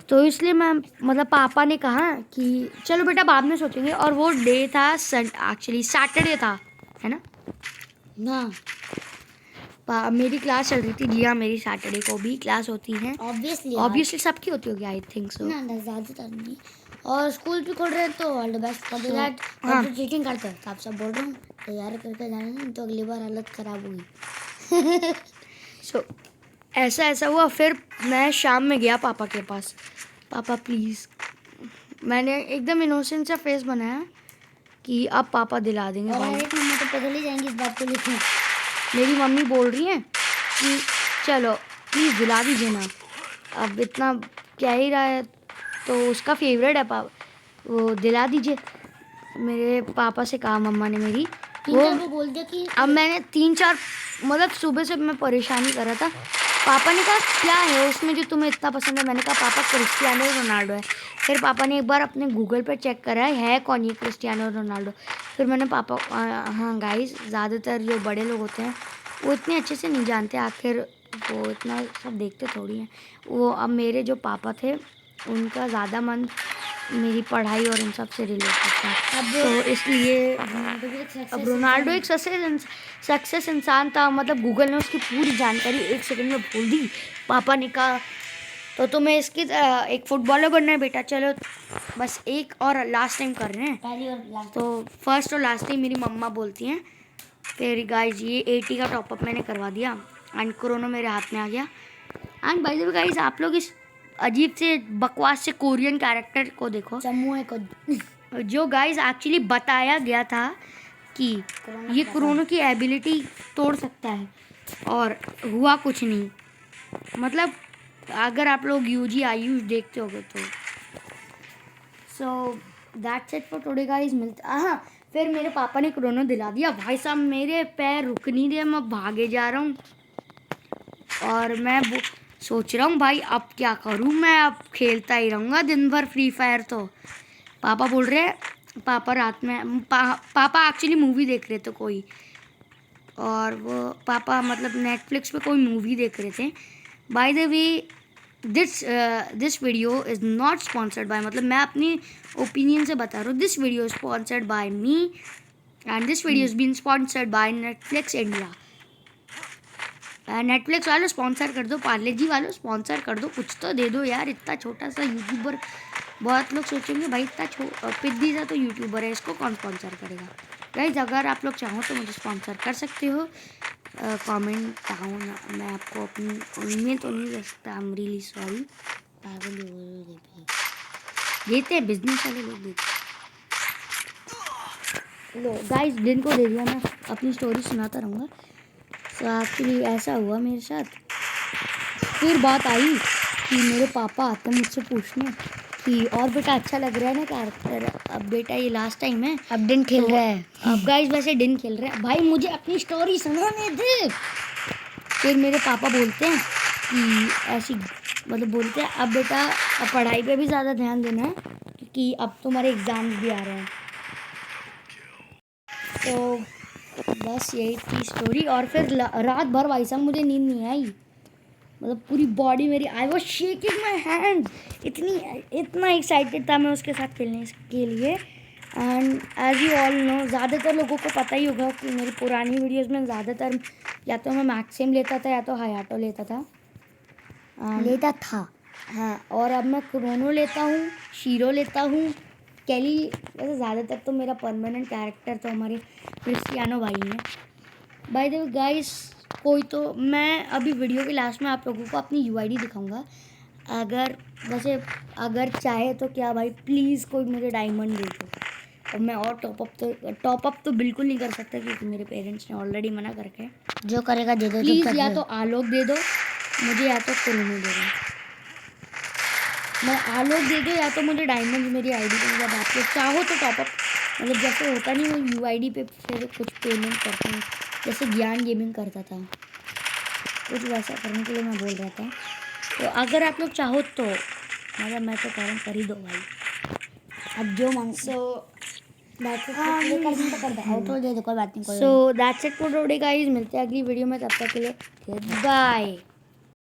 तो इसलिए मैं मतलब पापा ने कहा कि चलो बेटा बाद में सोचेंगे। और वो डे था एक्चुअली सैटरडे था, है ना। मेरी क्लास चल रही थी। जी हाँ, मेरी सैटरडे को भी क्लास होती है ऑब्वियसली सबकी होती होगी, आई थिंक सो। ना ज़्यादातर नहीं, और स्कूल भी खोल रहे हैं तो all the best for that. और जो चीटिंग करते हैं तो आप सब बोल रहे हूँ तैयार करके जाना, नहीं तो अगली बार हालत ख़राब होगी। सो ऐसा हुआ। फिर मैं शाम में गया पापा के पास, पापा प्लीज़, मैंने एकदम इनोसेंट सा फेस बनाया कि अब पापा दिला देंगे भाई। मम्मा तो पगल ही जाएंगी इस बात को लेकर। मेरी मम्मी बोल रही हैं कि चलो प्लीज़ दिला दीजिए ना। अब इतना क्या ही रहा है, तो उसका फेवरेट है वो दिला दीजिए। मेरे पापा से कहा मम्मा ने मेरी, वो बोल दिया कि अब मैंने 3-4 मतलब सुबह से मैं परेशानी कर रहा था। पापा ने कहा क्या है उसमें जो तुम्हें इतना पसंद है? मैंने कहा पापा क्रिस्टियानो रोनाल्डो है। फिर पापा ने एक बार अपने गूगल पर चेक करा है कौन ये क्रिस्टियानो रोनाल्डो। फिर मैंने पापा हाँ गाइस, ज़्यादातर जो बड़े लोग होते हैं वो इतने अच्छे से नहीं जानते, आखिर वो इतना सब देखते थोड़ी हैं। वो अब मेरे जो पापा थे उनका ज़्यादा मन मेरी पढ़ाई और इन सब से रिलेटेड था, तो इसलिए अब रोनाल्डो एक सक्सेस इंसान था। मतलब गूगल ने उसकी पूरी जानकारी 1 सेकंड में बोल दी। पापा ने कहा तो तुम्हें इसकी एक फुटबॉलर बनना है बेटा, चलो बस एक और लास्ट टाइम कर रहे हैं। पहली और लास्ट, तो फर्स्ट और लास्ट टाइम मेरी मम्मा बोलती हैं। फिर गाइज ये 80 का टॉपअप मैंने करवा दिया एंड कोरोना मेरे हाथ में आ गया। And bye the way guys, आप लोग इस अजीब से बकवास से कोरियन कैरेक्टर को देखो, समूह को जो गाइज एक्चुअली बताया गया था कि ये कोरोना की एबिलिटी तोड़ सकता है और हुआ कुछ नहीं। मतलब अगर आप लोग यूजी आयुष देखते होगे तो so that's it for today guys. मिलता हाँ, फिर मेरे पापा ने कोरोना दिला दिया। भाई साहब मेरे पैर रुक नहीं रहे, मैं भागे जा रहा हूँ और मैं सोच रहा हूँ भाई अब क्या करूँ, मैं अब खेलता ही रहूँगा दिन भर फ्री फायर। तो पापा बोल रहे हैं, पापा रात में पापा एक्चुअली मूवी देख रहे थे कोई, और वो पापा मतलब नेटफ्लिक्स पे कोई मूवी देख रहे थे। By the way this video is not sponsored by, मतलब मैं अपनी ओपिनियन से बता रहा हूँ। This video is sponsored by me and this video is been sponsored by Netflix India. Netflix वालों स्पॉन्सर कर दो, पार्ले जी वालों स्पॉन्सर कर दो, कुछ तो दे दो यार। इतना छोटा सा यूट्यूबर, बहुत लोग सोचेंगे भाई इतना पिद्दी सा तो यूट्यूबर है, इसको कौन स्पॉन्सर करेगा। गाइस अगर आप लोग चाहो तो मुझे स्पॉन्सर कर सकते हो। कमेंट डाउन, मैं आपको अपनी ईमेल तो नहीं दे सकता, आई एम रियली सॉरी। देते हैं बिजनेस वाले लोग देते। लो गाइस दिन को दे दिया, मैं अपनी स्टोरी सुनाता रहूँगा। तो एक्चुअली ऐसा हुआ मेरे साथ। फिर बात आई कि मेरे पापा आते मुझसे पूछने कि और बेटा अच्छा लग रहा है ना कैरेक्टर, अब बेटा ये लास्ट टाइम है, अब दिन खेल रहा है। अब गाइस वैसे दिन खेल रहे हैं। भाई मुझे अपनी स्टोरी सुनाने दे। फिर मेरे पापा बोलते हैं कि ऐसी मतलब बोलते हैं अब बेटा अब पढ़ाई पे भी ज़्यादा ध्यान देना है क्योंकि अब तुम्हारे एग्ज़ाम्स भी आ रहे हैं। तो बस यही थी स्टोरी। और फिर रात भर भाई साहब मुझे नींद नहीं आई, मतलब पूरी बॉडी मेरी, I was shaking my hands, इतना एक्साइटेड था मैं उसके साथ खेलने के लिए। And as you all know, ज़्यादातर लोगों को पता ही होगा कि मेरी पुरानी वीडियोस में ज़्यादातर या तो मैं मैक्सिम लेता था या तो हायाटो लेता था। हाँ, और अब मैं क्रोनो लेता हूँ, शीरो लेता हूँ, कैली। वैसे ज़्यादातर तो मेरा परमानेंट कैरेक्टर तो हमारे क्रिस्टियानो भाई हैं। बाय द वे गाइस, कोई तो मैं अभी वीडियो के लास्ट में आप लोगों को अपनी यूआईडी दिखाऊंगा। अगर चाहे तो क्या भाई प्लीज़ कोई मुझे डायमंड दे दो। और मैं और टॉपअप तो बिल्कुल नहीं कर सकता क्योंकि मेरे पेरेंट्स ने ऑलरेडी मना करके। जो करेगा दे दो प्लीज़, या तो आलोक दे दो मुझे या तो क्रोनो दे दो। मैं आलोक दे दो या तो मुझे डायमंड मेरी आईडी पे। मतलब आप लोग चाहो तो टॉपअप, मतलब जैसे होता नहीं वो यूआईडी पे फिर कुछ पेमेंट करते हैं जैसे ज्ञान गेमिंग करता था, कुछ वैसा करने के लिए मैं बोल रहा था। तो अगर आप लोग चाहो तो मतलब मैं तो कारण कर ही दो भाई, अब जो मांग। So that's it for today guys, मिलते हैं अगली वीडियो में, तब तक के लिए बाय।